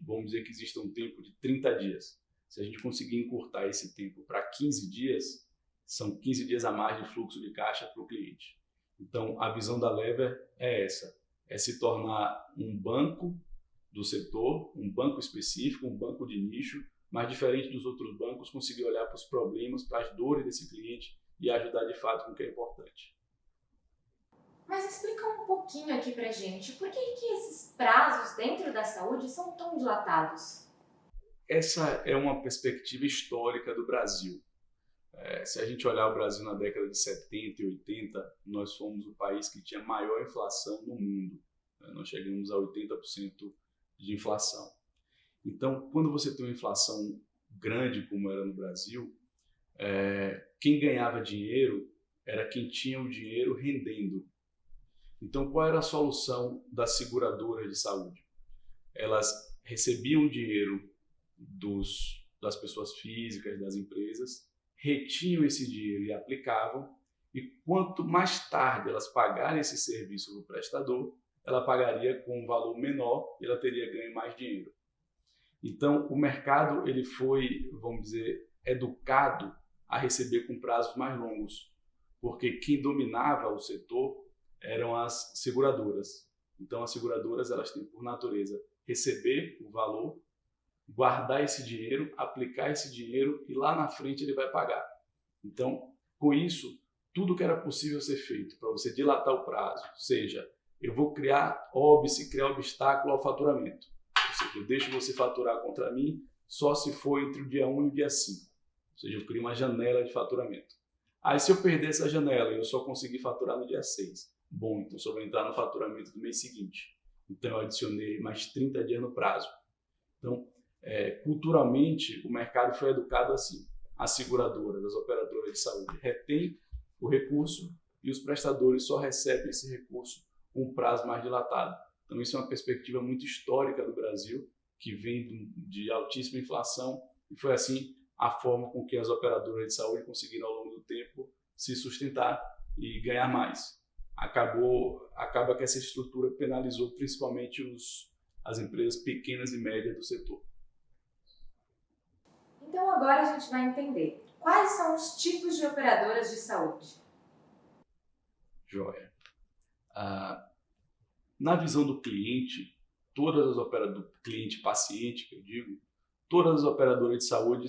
vamos dizer que existe um tempo de 30 dias. Se a gente conseguir encurtar esse tempo para 15 dias, são 15 dias a mais de fluxo de caixa para o cliente. Então, a visão da Lever é essa, é se tornar um banco do setor, um banco específico, um banco de nicho, mas diferente dos outros bancos, conseguir olhar para os problemas, para as dores desse cliente e ajudar de fato com o que é importante. Mas explica um pouquinho aqui pra gente, por que esses prazos dentro da saúde são tão dilatados? Essa é uma perspectiva histórica do Brasil. Se a gente olhar o Brasil na década de 70 e 80, nós fomos o país que tinha maior inflação no mundo. Nós chegamos a 80% de inflação. Então, quando você tem uma inflação grande como era no Brasil, quem ganhava dinheiro era quem tinha o dinheiro rendendo. Então, qual era a solução das seguradoras de saúde? Elas recebiam dinheiro das pessoas físicas, das empresas, retinham esse dinheiro e aplicavam, e quanto mais tarde elas pagarem esse serviço do prestador, ela pagaria com um valor menor e ela teria ganho mais dinheiro. Então, o mercado ele foi, vamos dizer, educado a receber com prazos mais longos, porque quem dominava o setor eram as seguradoras. Então, as seguradoras elas têm por natureza receber o valor, guardar esse dinheiro, aplicar esse dinheiro e lá na frente ele vai pagar. Então, com isso, tudo que era possível ser feito para você dilatar o prazo, seja, eu vou criar óbice, criar obstáculo ao faturamento. Ou seja, eu deixo você faturar contra mim só se for entre o dia 1 e o dia 5. Ou seja, eu crio uma janela de faturamento. Aí, se eu perder essa janela e eu só conseguir faturar no dia 6, bom, então só vou entrar no faturamento do mês seguinte. Então, eu adicionei mais 30 dias no prazo. Então, culturalmente, o mercado foi educado assim. As seguradoras, as operadoras de saúde retêm o recurso e os prestadores só recebem esse recurso com um prazo mais dilatado. Então, isso é uma perspectiva muito histórica do Brasil, que vem de altíssima inflação, e foi assim a forma com que as operadoras de saúde conseguiram, ao longo do tempo, se sustentar e ganhar mais. Acaba que essa estrutura penalizou principalmente as empresas pequenas e médias do setor. Então agora a gente vai entender quais são os tipos de operadoras de saúde. Joia. Na visão do cliente, do cliente-paciente, que eu digo, todas as operadoras de saúde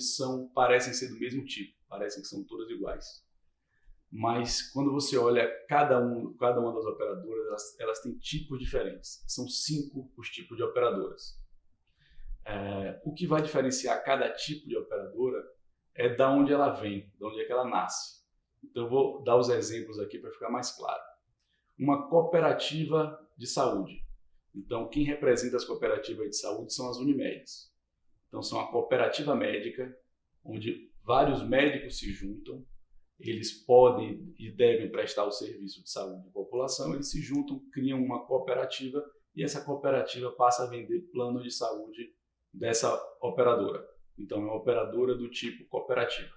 parecem ser do mesmo tipo, parecem que são todas iguais. Mas quando você olha cada uma das operadoras, elas têm tipos diferentes. São 5 os tipos de operadoras. O que vai diferenciar cada tipo de operadora é de onde ela vem, de onde é que ela nasce. Então, eu vou dar os exemplos aqui para ficar mais claro. Uma cooperativa de saúde. Então, quem representa as cooperativas de saúde são as Unimedes. Então, são a cooperativa médica, onde vários médicos se juntam, eles podem e devem prestar o serviço de saúde à população, eles se juntam, criam uma cooperativa e essa cooperativa passa a vender plano de saúde dessa operadora. Então, é uma operadora do tipo cooperativa.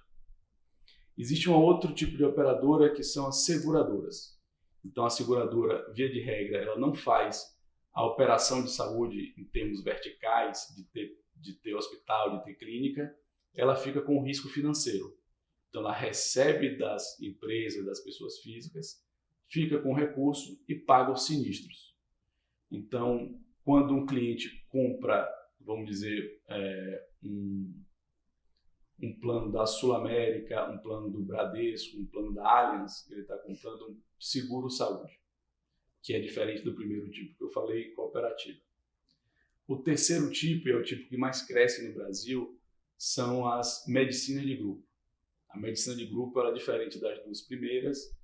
Existe um outro tipo de operadora que são as seguradoras. Então, a seguradora, via de regra, ela não faz a operação de saúde em termos verticais, de ter hospital, de ter clínica, ela fica com o risco financeiro. Então, ela recebe das empresas, das pessoas físicas, fica com o recurso e paga os sinistros. Então, quando um cliente compra, vamos dizer, um plano da Sul América, um plano do Bradesco, um plano da Allianz, ele está comprando um seguro saúde, que é diferente do primeiro tipo que eu falei, cooperativa. O terceiro tipo, e é o tipo que mais cresce no Brasil, são as medicinas de grupo. A medicina de grupo ela é diferente das duas primeiras.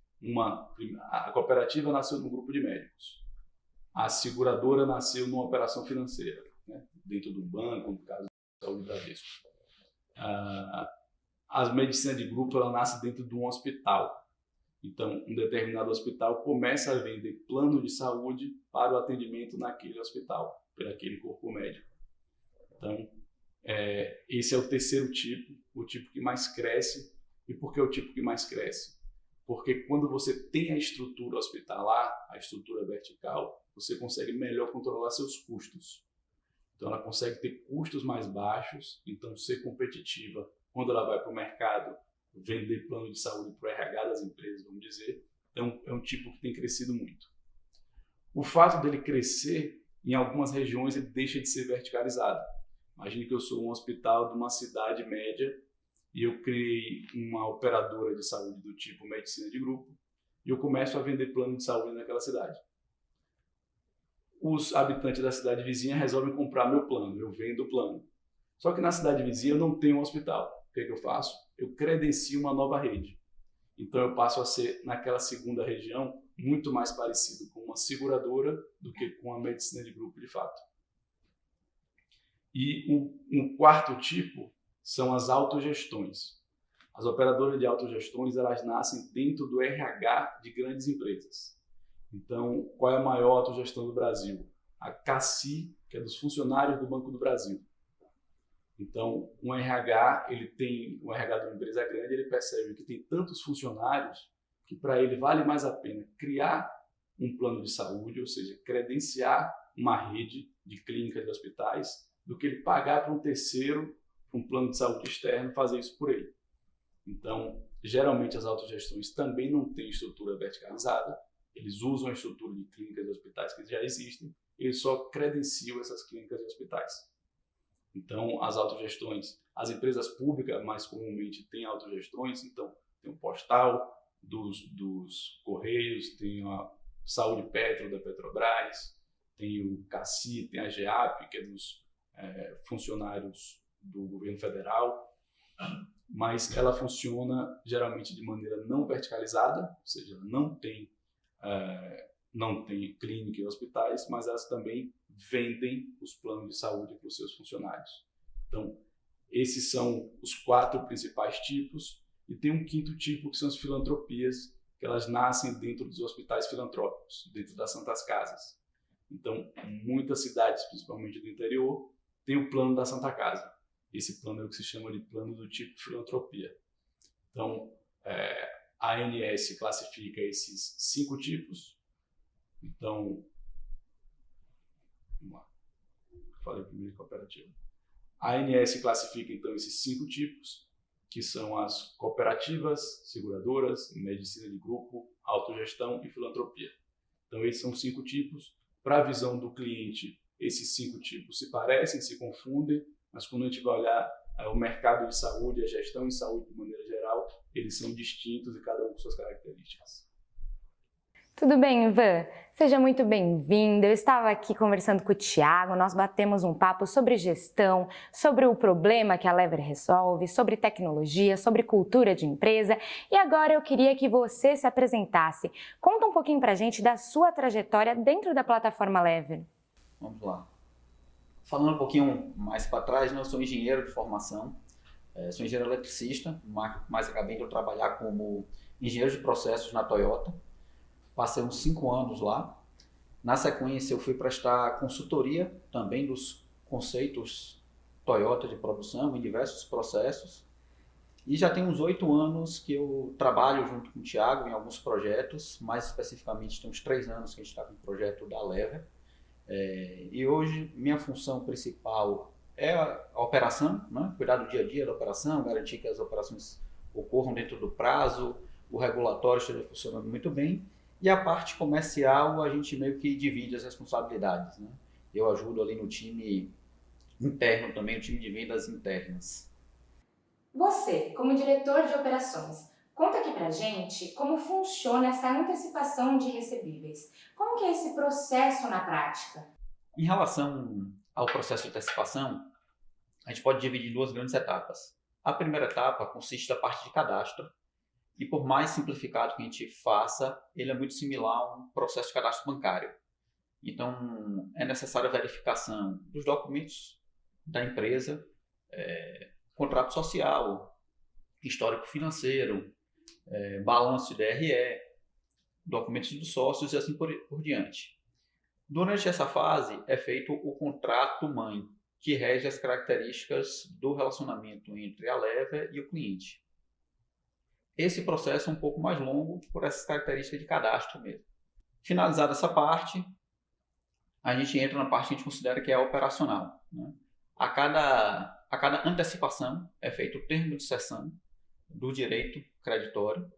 A cooperativa nasceu num grupo de médicos. A seguradora nasceu numa operação financeira, né, dentro do banco, no caso da Saúde Bradesco. As medicinas de grupo ela nasce dentro de um hospital. Então, um determinado hospital começa a vender plano de saúde para o atendimento naquele hospital, por aquele corpo médico. Então, esse é o terceiro tipo, o tipo que mais cresce. E por que é o tipo que mais cresce? Porque quando você tem a estrutura hospitalar, a estrutura vertical, você consegue melhor controlar seus custos. Então, ela consegue ter custos mais baixos, então ser competitiva quando ela vai para o mercado, vender plano de saúde para o RH das empresas, vamos dizer. Então, é um tipo que tem crescido muito. O fato dele crescer, em algumas regiões, ele deixa de ser verticalizado. Imagine que eu sou um hospital de uma cidade média e eu criei uma operadora de saúde do tipo medicina de grupo e eu começo a vender plano de saúde naquela cidade. Os habitantes da cidade vizinha resolvem comprar meu plano, eu vendo o plano. Só que na cidade vizinha eu não tenho um hospital. O que é que eu faço? Eu credencio uma nova rede. Então eu passo a ser, naquela segunda região, muito mais parecido com uma seguradora do que com a medicina de grupo de fato. E um quarto tipo são as autogestões. As operadoras de autogestões elas nascem dentro do RH de grandes empresas. Então, qual é a maior autogestão do Brasil? A CACI, que é dos funcionários do Banco do Brasil. Então, um RH de uma empresa grande, ele percebe que tem tantos funcionários que para ele vale mais a pena criar um plano de saúde, ou seja, credenciar uma rede de clínicas e hospitais, do que ele pagar para um terceiro, um plano de saúde externo, fazer isso por ele. Então, geralmente as autogestões também não têm estrutura verticalizada, eles usam a estrutura de clínicas e hospitais que já existem, eles só credenciam essas clínicas e hospitais. Então, as autogestões, as empresas públicas mais comumente têm autogestões, então tem o postal dos Correios, tem a Saúde Petro da Petrobras, tem o CACI, tem a GEAP, que é dos funcionários do governo federal, mas ela funciona geralmente de maneira não verticalizada, ou seja, não tem clínica e hospitais, mas elas também vendem os planos de saúde para os seus funcionários. Então, esses são os 4 principais tipos, e tem um quinto tipo que são as filantropias, que elas nascem dentro dos hospitais filantrópicos, dentro das Santas Casas. Então, muitas cidades, principalmente do interior, têm o plano da Santa Casa. Esse plano é o que se chama de plano do tipo filantropia. Então, a ANS classifica esses 5 tipos. Então, vamos lá. Falei primeiro cooperativa. A ANS classifica então esses 5 tipos, que são as cooperativas, seguradoras, medicina de grupo, autogestão e filantropia. Então, esses são 5 tipos. Para a visão do cliente, esses 5 tipos se parecem, se confundem, mas quando a gente vai olhar o mercado de saúde, a gestão em saúde de maneira geral, eles são distintos e cada um com suas características. Tudo bem, Ivan? Seja muito bem-vindo. Eu estava aqui conversando com o Thiago, nós batemos um papo sobre gestão, sobre o problema que a Lever resolve, sobre tecnologia, sobre cultura de empresa, e agora eu queria que você se apresentasse. Conta um pouquinho pra gente da sua trajetória dentro da plataforma Lever. Vamos lá. Falando um pouquinho mais para trás, eu sou engenheiro de formação, sou engenheiro eletricista, mas acabei de trabalhar como engenheiro de processos na Toyota. Passei uns 5 anos lá. Na sequência, eu fui prestar consultoria também dos conceitos Toyota de produção em diversos processos. E já tem uns 8 anos que eu trabalho junto com o Thiago em alguns projetos, mais especificamente tem uns 3 anos que a gente está com o projeto da Lever. E hoje minha função principal é a operação, né? Cuidar do dia a dia da operação, garantir que as operações ocorram dentro do prazo, o regulatório esteja funcionando muito bem. E a parte comercial, a gente meio que divide as responsabilidades, né? Eu ajudo ali no time interno também, o time de vendas internas. Você, como diretor de operações, conta aqui pra gente como funciona essa antecipação de recebíveis. Como que é esse processo na prática? Em relação ao processo de antecipação, a gente pode dividir em duas grandes etapas. A primeira etapa consiste da parte de cadastro, e por mais simplificado que a gente faça, ele é muito similar a um processo de cadastro bancário. Então, é necessária a verificação dos documentos da empresa, contrato social, histórico financeiro, balanço de DRE, documentos dos sócios e assim por diante. Durante essa fase é feito o contrato-mãe, que rege as características do relacionamento entre a Lever e o cliente. Esse processo é um pouco mais longo por essas características de cadastro mesmo. Finalizada essa parte, a gente entra na parte que a gente considera que é operacional, né? A cada antecipação é feito o termo de cessão do direito creditório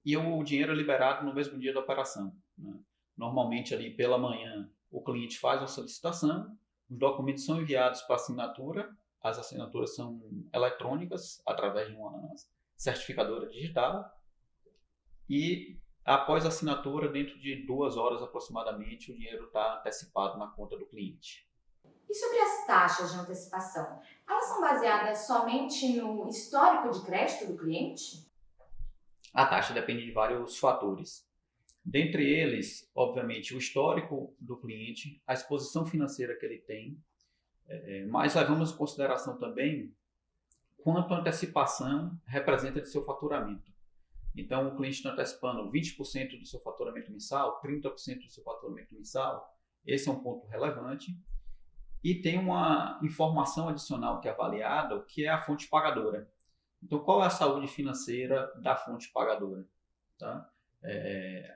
e o dinheiro é liberado no mesmo dia da operação, né? Normalmente ali pela manhã o cliente faz a solicitação, os documentos são enviados para assinatura, as assinaturas são eletrônicas através de uma certificadora digital e após a assinatura, dentro de 2 horas aproximadamente, o dinheiro está antecipado na conta do cliente. E sobre as taxas de antecipação? Elas são baseadas somente no histórico de crédito do cliente? A taxa depende de vários fatores. Dentre eles, obviamente, o histórico do cliente, a exposição financeira que ele tem, mas levamos em consideração também quanto a antecipação representa de seu faturamento. Então, o cliente está antecipando 20% do seu faturamento mensal, 30% do seu faturamento mensal, esse é um ponto relevante. E tem uma informação adicional que é avaliada, que é a fonte pagadora. Então, qual é a saúde financeira da fonte pagadora? Tá?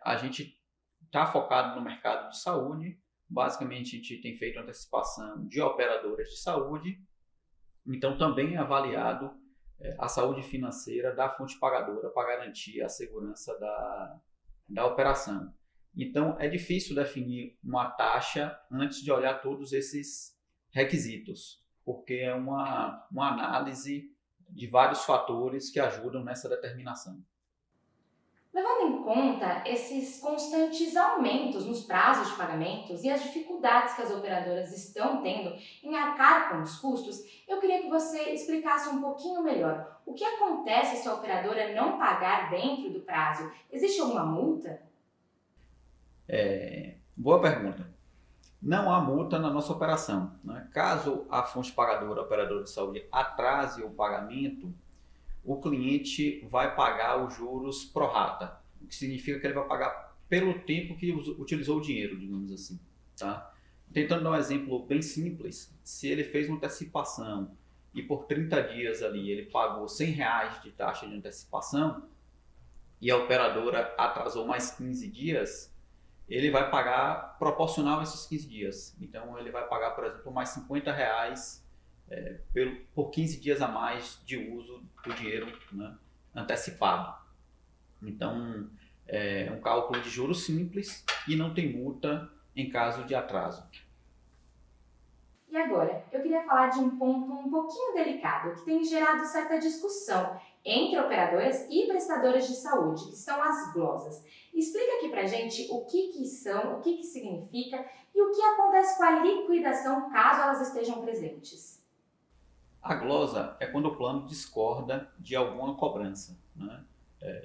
A gente está focado no mercado de saúde, basicamente a gente tem feito antecipação de operadoras de saúde, então também é avaliado a saúde financeira da fonte pagadora para garantir a segurança da operação. Então, é difícil definir uma taxa antes de olhar todos esses requisitos, porque é uma análise de vários fatores que ajudam nessa determinação. Levando em conta esses constantes aumentos nos prazos de pagamentos e as dificuldades que as operadoras estão tendo em arcar com os custos, eu queria que você explicasse um pouquinho melhor. O que acontece se a operadora não pagar dentro do prazo? Existe alguma multa? Boa pergunta. Não há multa na nossa operação, né? Caso a fonte pagadora, a operadora de saúde, atrase o pagamento, o cliente vai pagar os juros pro rata, o que significa que ele vai pagar pelo tempo que utilizou o dinheiro, digamos assim. Tá? Tentando dar um exemplo bem simples, se ele fez uma antecipação e por 30 dias ali ele pagou R$100 de taxa de antecipação e a operadora atrasou mais 15 dias, ele vai pagar proporcional a esses 15 dias. Então ele vai pagar, por exemplo, mais R$50 por 15 dias a mais de uso do dinheiro, né, antecipado. Então, é um cálculo de juros simples e não tem multa em caso de atraso. E agora, eu queria falar de um ponto um pouquinho delicado, que tem gerado certa discussão entre operadoras e prestadoras de saúde, que são as glosas. Explica aqui pra gente o que são, o que significa e o que acontece com a liquidação caso elas estejam presentes. A glosa é quando o plano discorda de alguma cobrança, né?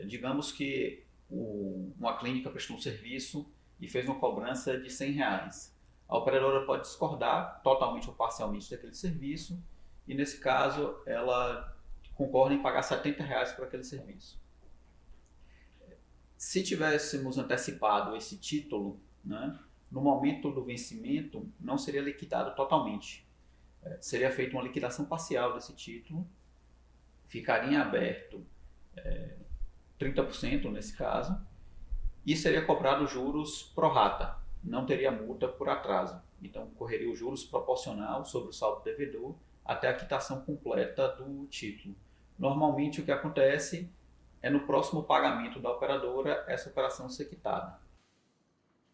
Digamos que uma clínica prestou um serviço e fez uma cobrança de R$100. A operadora pode discordar totalmente ou parcialmente daquele serviço e, nesse caso, ela concorda em pagar R$70 por aquele serviço. Se tivéssemos antecipado esse título, né, no momento do vencimento, não seria liquidado totalmente. Seria feita uma liquidação parcial desse título, ficaria em aberto 30% nesse caso, e seria cobrado juros pro rata, não teria multa por atraso. Então, correria os juros proporcional sobre o saldo devedor até a quitação completa do título. Normalmente, o que acontece é no próximo pagamento da operadora essa operação ser quitada.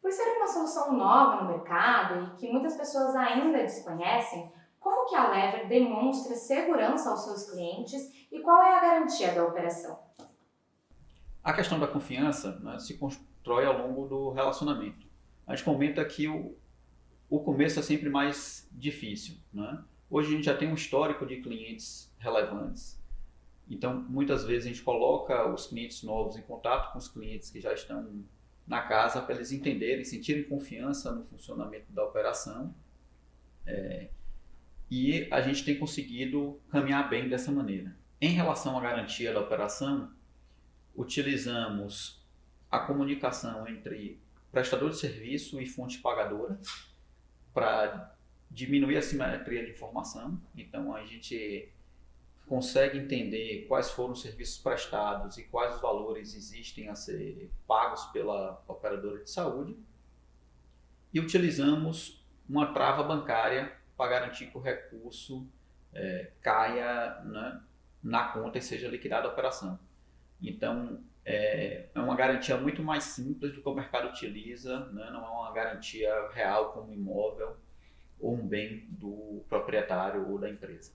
Por ser uma solução nova no mercado e que muitas pessoas ainda desconhecem, como que a Lever demonstra segurança aos seus clientes e qual é a garantia da operação? A questão da confiança, né, se constrói ao longo do relacionamento. A gente comenta que o começo é sempre mais difícil, né? Hoje a gente já tem um histórico de clientes relevantes. Então, muitas vezes a gente coloca os clientes novos em contato com os clientes que já estão na casa para eles entenderem, sentirem confiança no funcionamento da operação. E a gente tem conseguido caminhar bem dessa maneira. Em relação à garantia da operação, utilizamos a comunicação entre prestador de serviço e fonte pagadora para diminuir a simetria de informação. Então, a gente consegue entender quais foram os serviços prestados e quais os valores existem a ser pagos pela operadora de saúde. E utilizamos uma trava bancária para garantir que o recurso caia, né, na conta e seja liquidada a operação. Então, é uma garantia muito mais simples do que o mercado utiliza, né? Não é uma garantia real como imóvel ou um bem do proprietário ou da empresa.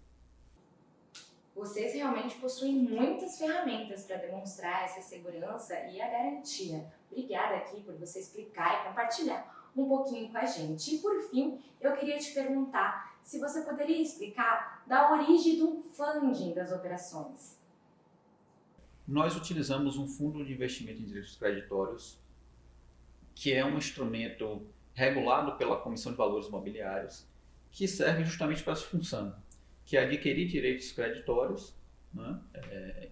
Vocês realmente possuem muitas ferramentas para demonstrar essa segurança e a garantia. Obrigada aqui por você explicar e compartilhar um pouquinho com a gente. E por fim, eu queria te perguntar se você poderia explicar da origem do funding das operações. Nós utilizamos um fundo de investimento em direitos creditórios, que é um instrumento regulado pela Comissão de Valores Imobiliários, que serve justamente para essa função, que é adquirir direitos creditórios, né?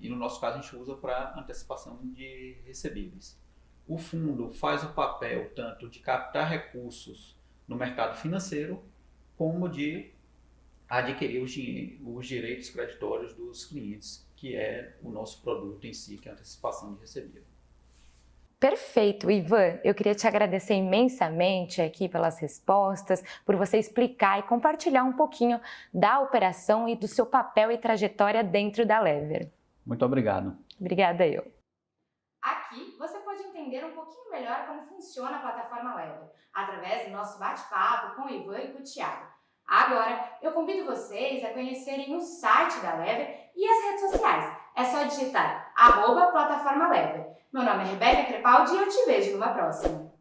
E no nosso caso a gente usa para antecipação de recebíveis. O fundo faz o papel tanto de captar recursos no mercado financeiro, como de adquirir os direitos creditórios dos clientes, que é o nosso produto em si, que é a antecipação de recebível. Perfeito, Ivan. Eu queria te agradecer imensamente aqui pelas respostas, por você explicar e compartilhar um pouquinho da operação e do seu papel e trajetória dentro da Lever. Muito obrigado. Obrigada eu. Aqui você pode entender um pouquinho melhor como funciona a plataforma Lever, através do nosso bate-papo com o Ivan e com o Thiago. Agora, eu convido vocês a conhecerem o site da Lever e as redes sociais. É só digitar @plataforma Lever. Meu nome é Rebeca Crepaldi e eu te vejo numa próxima.